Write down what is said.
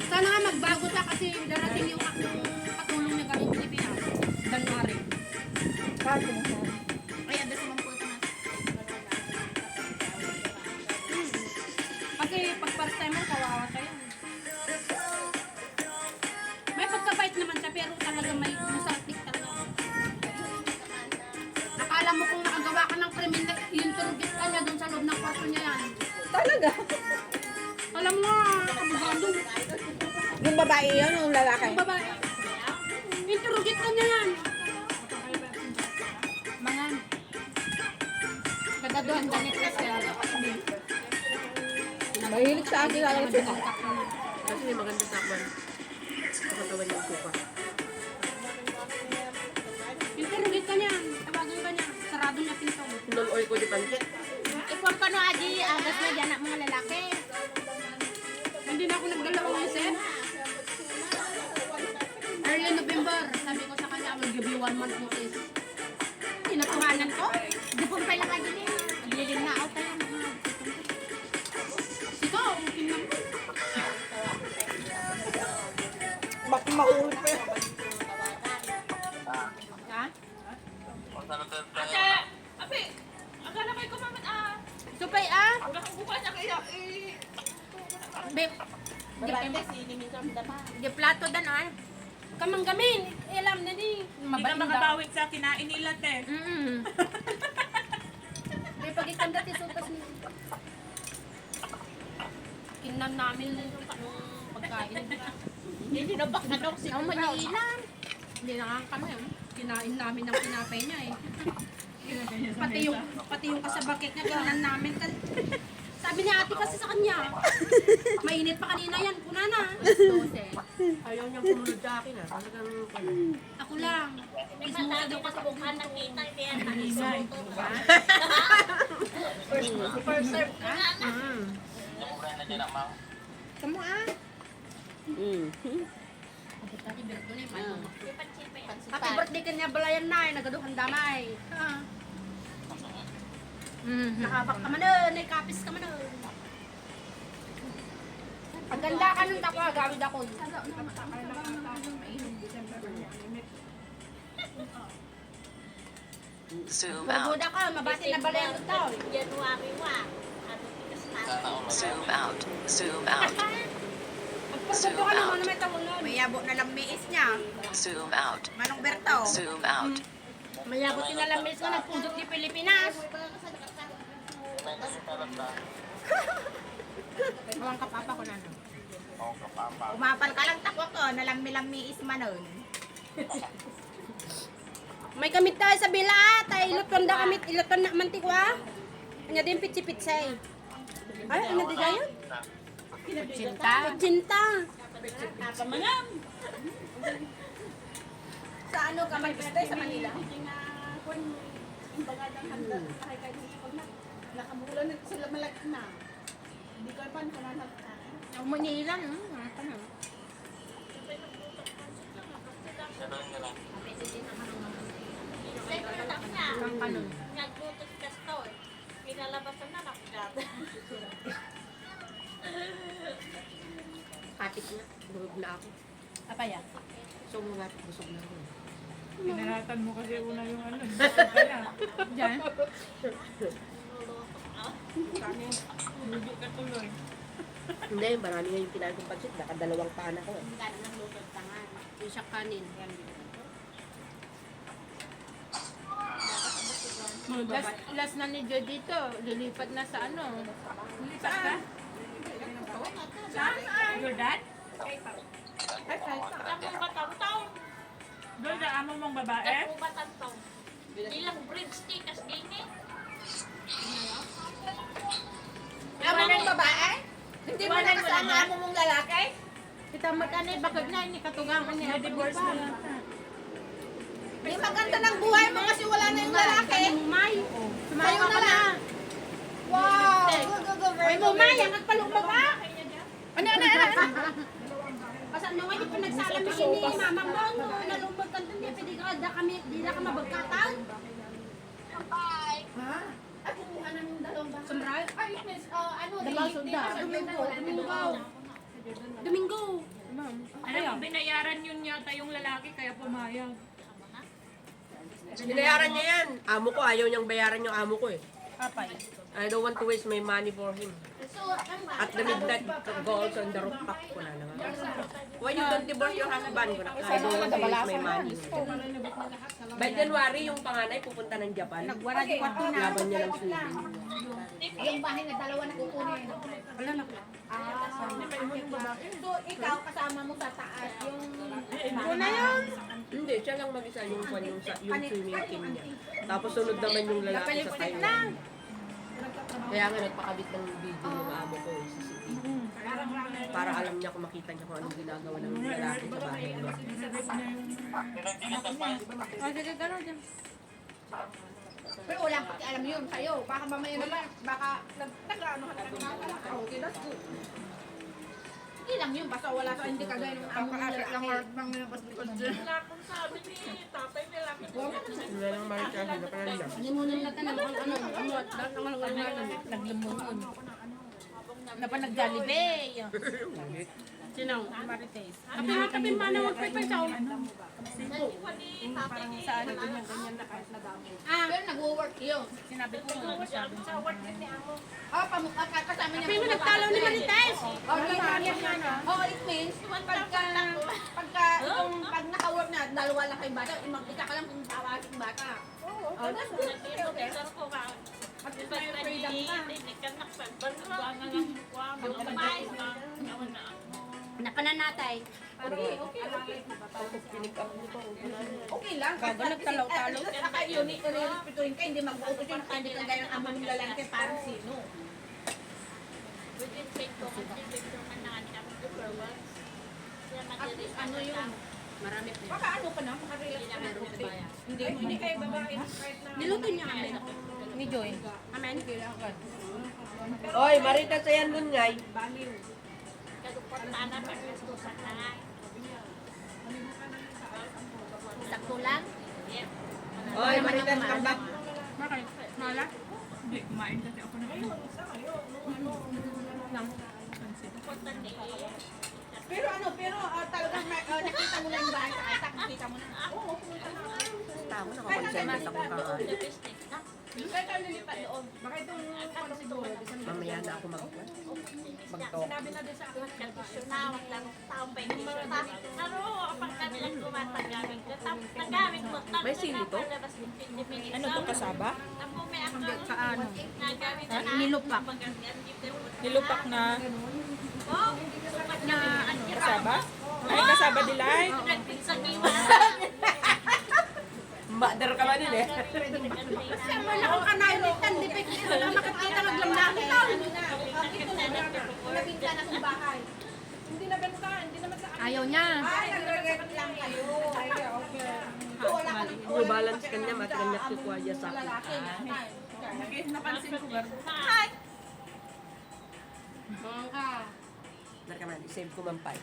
Sana nga magbago siya kasi darating yung katulong niya galing Pilipinas. January. Bakit mo siya? Kaya doon naman po ito na. Kasi pag first timer, kawawa kayo. May pagkabait naman siya pero talaga may musartik talaga. Akala mo kung nakagawa ka ng krimen, yung turugit ka niya doon sa loob ng kwarto niya yan. Talaga? Alam mo nga, abogado. Yung babae yun, yung lalaki? Ang babae. Yung turugit ka niya yan. Mangan. Kadaduhan ka ni Christian. Mahilig sa akin lang siya. Kasi may magandang takban. Katawan yung suka. Yung turugit ka niya. Tawagan ka niya. Sarado niya pinto. Non-oil ko di pancit. Ikaw ka no, Adi. Agas na dyan ang mga lalaki. Hindi na ako nagdalawang isip. Early November. Sabi ko sa kanya, I will give you 1 month notice. Tinatuhanan ko. Di po pa lang lagi niya. Nagliling na ako tayo. Ikaw, mukin lang. Baka maulit pa yun. Ha? Ate, ape, akala ko ikaw mamat Supay ah. Wala kang bukas na kaya Beb. Di plato dan ah. Kamang gamin. Alam na di. Hindi ka makabawit sa kinain nila, te. May pag-ikam dati supas ni. Kinam namin yung pagkain. Hindi na bak na daw si Ang maliilan. Hindi na nga kami. Kinain namin ng pinapay niya eh. Pati yung kasabakit niya, kinain namin. Sabi niya ate kasi sa kanya. Mainit pa kanina yan. Kuna na. 12. Ayaw niyang pumunod sa akin ah. Talagang Ako lang. Ismula daw kasi bukhan ng kita, hindi yan. First serve ka? Kamu ah? Happy birthday ka niya balayan na eh. Nagaduhan damay. Nakabak ka man nun. Nakapis ka man nun. Ang ganda ka nung takwa. Gawid ako. Zoom out. Mabuda ka. Mabati na balayan ko tao. January 1. Zoom out. Zoom out. Pagpagpagpag ka naman na may tawunan. May yabo na lang miis niya. Zoom out. Manong Berto. Zoom out. Mayabot din na lang miss ko. Nagpundot di Pilipinas. Awang kapapa ko na no. Umapal ka lang takwa ko. Nalammi-lammi is manon. May kamit tayo sa bila. Tayo iluton da kamit. Iluton na mantikwa. Kanya din pitsi-pitsay. Ay, ano di gayon? Cinta. Cinta. Kamangam! Sa ano ka mag-stay sa Manila? Nakamulan na sila malaki na. Hindi ko pa na. Ang manilang. Ang kanon. Naglutos ka store. Pinalabasan na nakikat. kapit na. Bulog na ako. Apaya. So mga busog na ako. Pinalatan mo kasi una yung ano. Diyan. Hindi ka tuloy. Hindi, marami nga yung kinain kong pancit. Nakadalawang paan ako. Yung siya kanin. Last na ni Jo dito. Lilipat na sa ano. Lilipat ka? Saan? Your dad? Tapos batang-taw. Doon sa amo mong babae? Tapos batang-taw. Ilang breadstick as din eh. Amo mong babae? Hindi mo na kasama amo mong lalaki? Kita magkano bakit na ini katugangan niya. Na-divorce na lang. Di maganda ng buhay mo kasi wala na yung lalaki. May. Sa'yo na lang. Wow! Go. Ay mo may ang nagpalubag ah. Ano. Kasi ano ngayon pinagsala mo ini mama mo no nalumbag ka dun pwede ka da kami di na ka mabagkatan. Ha? At kumuha ng dalawang baka. Sumray. Ay, miss, ano, Domingo. binayaran yun yata yung lalaki kaya pumayag. Binayaran niya yan. Amo ko, ayaw niyang bayaran yung amo ko eh. Kapay. I don't want to waste my money for him. At the midnight go also on the rooftop ko na naman. Why you don't divorce your husband? I don't want to waste my money. By January, yung panganay pupunta ng Japan. Wala di kwarto na. Laban niya ng swimming. Yung bahay na dalawa na kukunin. Wala na. So, ikaw kasama mo sa taas yung... Wala yun. Hindi, siya lang mag-isa yung swimming team niya. Tapos sunod naman yung lalaki sa Thailand. Kaya nga nagpakabit ng video ng amo ko sa CCTV. Para alam niya kung makita niya kung anong ginagawa ng lalaki sa bahay niya. O, sige, gano'n dyan. Pero wala pakialam yun sa'yo. Baka mamaya naman, baka nag-ano ka na. Okay, that's good. Hindi lang yun, basta wala sa hindi kagaya ng amo ng lalaki. Wala akong sabi ni tatay nila. Wala nang marichahin na pala niya. Hindi mo nang natanong ang naglumungon. Na pa nag-Jollibee. Sino? Marites. Kapin mo na magpipay sa sa ano ganyan na kahit na dami. Pero nag-work yun. Sinabi ko nga masyado. Kasama niya. Pero nagtalaw ni Marites. Oh, it means, pag naka-work na, dalawa lang kayong bata, isa ka lang kung tawa yung bata. Oh, that's good. Okay. At least may freedom ka. Hindi ka naksaban. Napananatay. Okay lang. Bago nagtalaw-talaw. Saka yun, i-respetuhin ka, hindi mag-utos yun, hindi kang gaya ng amo ng lalaki, parang sino. At least ano yun. Marami po. Baka ano pa na, makarelax ka na. Hindi kayo babae kahit na... Niluto niya kami. Ni Joy. Amen. Oy, Maritas, ayan nun ngay. Sakto lang. Oy, Maritas, come back. Bakit? Mala? Hindi, kumain kasi ako na yun. Pero talagang nakita mo na yung bahay sa kata, nakita mo na. Oo, pumunta na. Tama, nakakonsentrate ako kakain. Kaya tayo lilipat doon. Baka itong ano siguro. Mamaya na ako mag-talk. Sinabi na din sa akin. Tinawag lang taong pa hindi siya tayo. Ano, kapag kanilang gumatagamit ko, nagamit mo. May sili to? Ano to, kasaba? Ako may account. Kaano? Nagamit na. Nilupak. Nilupak na. Oh, Na ano? kasaba? Ay, kasaba dilay. Nagpinsang iwan. Mother ka ba din eh? Sama na akong kanalitan. Di pa na makikita naglamlang ito. Ito na nabinta na sa bahay. Hindi na benta, hindi naman sa Ayaw niya. ay, nagre-rent lang kayo. Ay, okay. So, wala ka ng Yung balance kanya, mataganyat ko kuha niya sa akin. lalaki. Napansin ko ba? Hi! Narkaman, isave ko man 5.